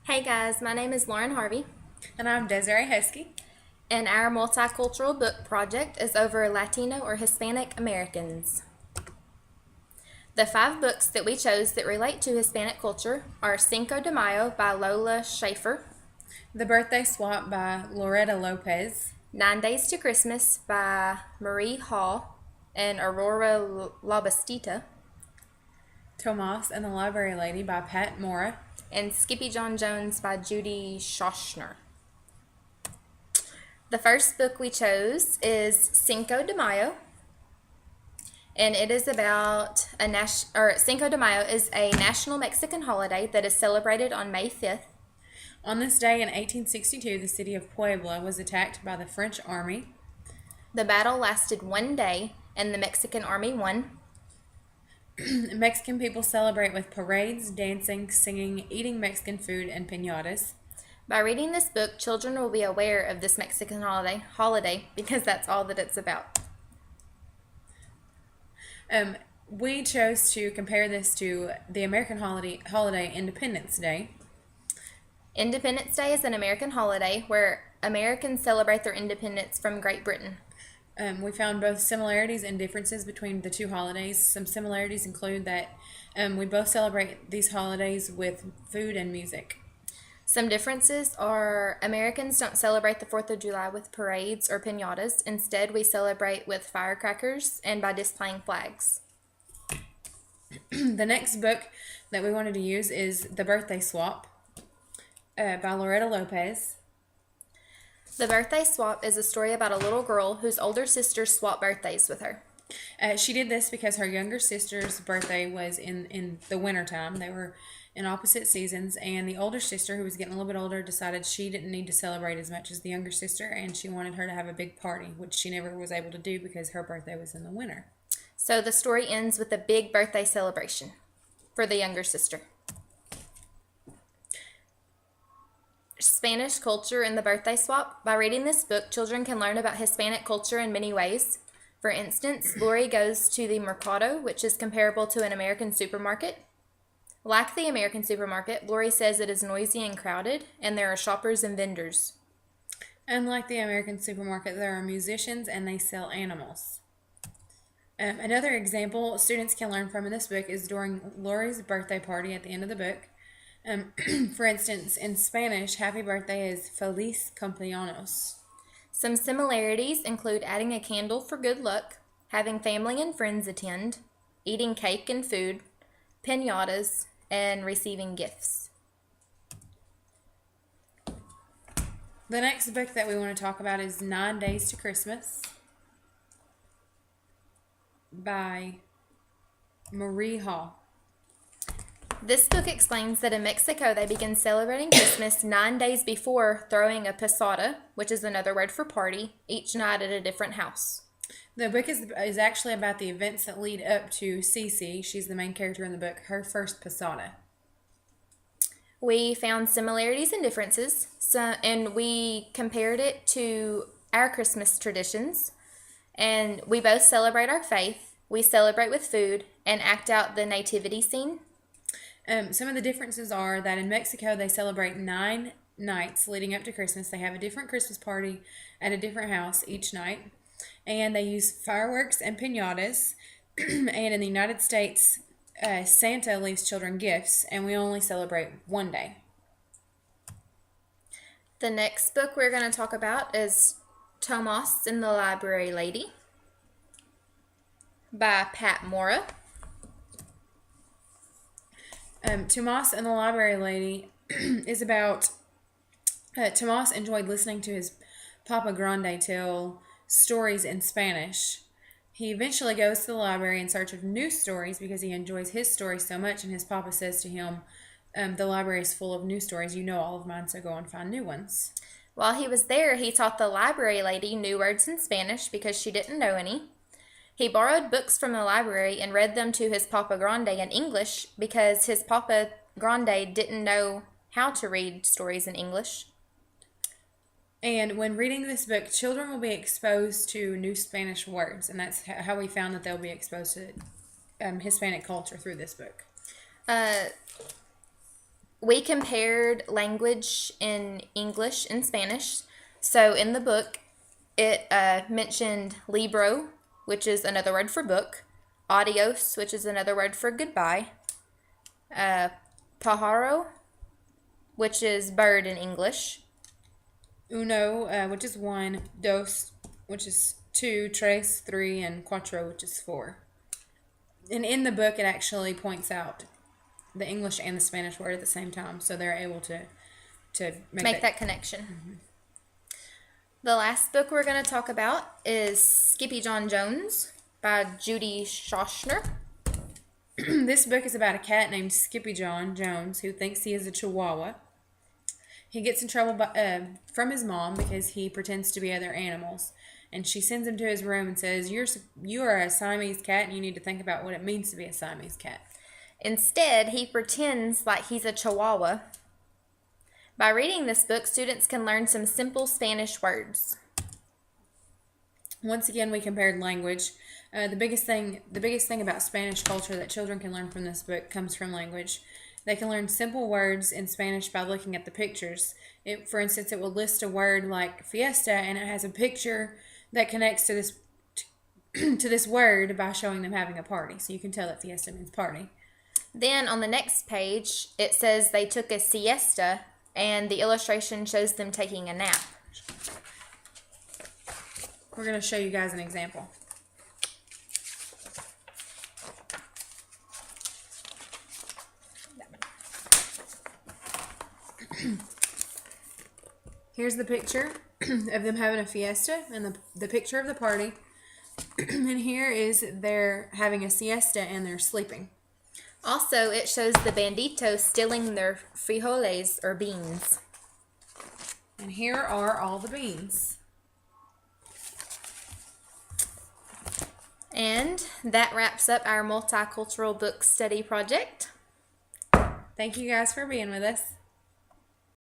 Hey guys, my name is Lauren Harvey, And I'm Desiree Husky. and our multicultural book project is over Latino or Hispanic Americans. The 5 books that we chose that relate to Hispanic culture are Cinco de Mayo by Lola Schaefer, The Birthday Swap by Loretta Lopez. 9 Days to Christmas by Marie Hall and Aurora Labastita, Tomas and the Library Lady by Pat Mora. and Skippy John Jones by Judy Shoshner. The first book we chose is Cinco de Mayo, and it is about Cinco de Mayo is a national Mexican holiday that is celebrated on May 5th. On this day in 1862, the city of Puebla was attacked by the French army. The battle lasted one day, and the Mexican army won. Mexican people celebrate with parades, dancing, singing, eating Mexican food, and piñatas. By reading this book, children will be aware of this Mexican holiday because that's all that it's about. We chose to compare this to the American holiday Independence Day. Independence Day is an American holiday where Americans celebrate their independence from Great Britain. We found both similarities and differences between the two holidays. Some similarities include that we both celebrate these holidays with food and music. Some differences are Americans don't celebrate the 4th of July with parades or piñatas. Instead, we celebrate with firecrackers and by displaying flags. The next book that we wanted to use is The Birthday Swap by Loretta Lopez. The Birthday Swap is a story about a little girl whose older sisters swap birthdays with her. She did this because her younger sister's birthday was in the wintertime. They were in opposite seasons, and the older sister, who was getting a little bit older, decided she didn't need to celebrate as much as the younger sister, and she wanted her to have a big party, which she never was able to do because her birthday was in the winter. So the story ends with a big birthday celebration for the younger sister. Spanish culture in the Birthday Swap. By reading this book, children can learn about Hispanic culture in many ways. For instance, Lori goes to the mercado, which is comparable to an American supermarket. Like the American supermarket, Lori says it is noisy and crowded, and there are shoppers and vendors. Unlike the American supermarket, there are musicians and they sell animals. Another example students can learn from in this book is during Lori's birthday party at the end of the book. For instance, in Spanish, happy birthday is Feliz Cumpleaños. Some similarities include adding a candle for good luck, having family and friends attend, eating cake and food, piñatas, and receiving gifts. The next book that we want to talk about is 9 Days to Christmas by Marie Hall. This book explains that in Mexico they begin celebrating Christmas 9 days before throwing a posada, which is another word for party, each night at a different house. The book is actually about the events that lead up to Cece. She's the main character in the book, her first posada. We found similarities and differences, and we compared it to our Christmas traditions. And we both celebrate our faith, we celebrate with food, and act out the nativity scene. Some of the differences are that in Mexico they celebrate 9 nights leading up to Christmas. They have a different Christmas party at a different house each night, and they use fireworks and piñatas. And in the United States, Santa leaves children gifts, and we only celebrate one day. The next book we're going to talk about is Tomas and the Library Lady by Pat Mora. Tomas and the Library Lady is about Tomas enjoyed listening to his Papa Grande tell stories in Spanish. He eventually goes to the library in search of new stories because he enjoys his stories so much, and his papa says to him, the library is full of new stories. You know all of mine, so go and find new ones. While he was there, he taught the library lady new words in Spanish because she didn't know any. He borrowed books from the library and read them to his Papa Grande in English because his Papa Grande didn't know how to read stories in English. And when reading this book, children will be exposed to new Spanish words, and that's how we found that they'll be exposed to Hispanic culture through this book. we compared language in English and Spanish. So in the book, it mentioned libro, which is another word for book, adios, which is another word for goodbye, pájaro, which is bird in English, uno, which is one, dos, which is two, tres, three, and cuatro, which is four. And in the book, it actually points out the English and the Spanish word at the same time, so they're able to make that connection. Mm-hmm. The last book we're going to talk about is Skippy John Jones by Judy Shoshner. This book is about a cat named Skippy John Jones who thinks he is a Chihuahua. He gets in trouble from his mom because he pretends to be other animals. And she sends him to his room and says, you are a Siamese cat and you need to think about what it means to be a Siamese cat. Instead, he pretends like he's a Chihuahua. By reading this book, students can learn some simple Spanish words. Once again, we compared language. The biggest thing about Spanish culture that children can learn from this book comes from language. They can learn simple words in Spanish by looking at the pictures. For instance, it will list a word like fiesta, and it has a picture that connects to this word by showing them having a party. So you can tell that fiesta means party. Then on the next page, it says they took a siesta, and the illustration shows them taking a nap. We're going to show you guys an example. Here's the picture of them having a fiesta and the picture of the party. And here is they're having a siesta and they're sleeping. Also, it shows the bandito stealing their frijoles or beans. And here are all the beans. And that wraps up our multicultural book study project. Thank you guys for being with us.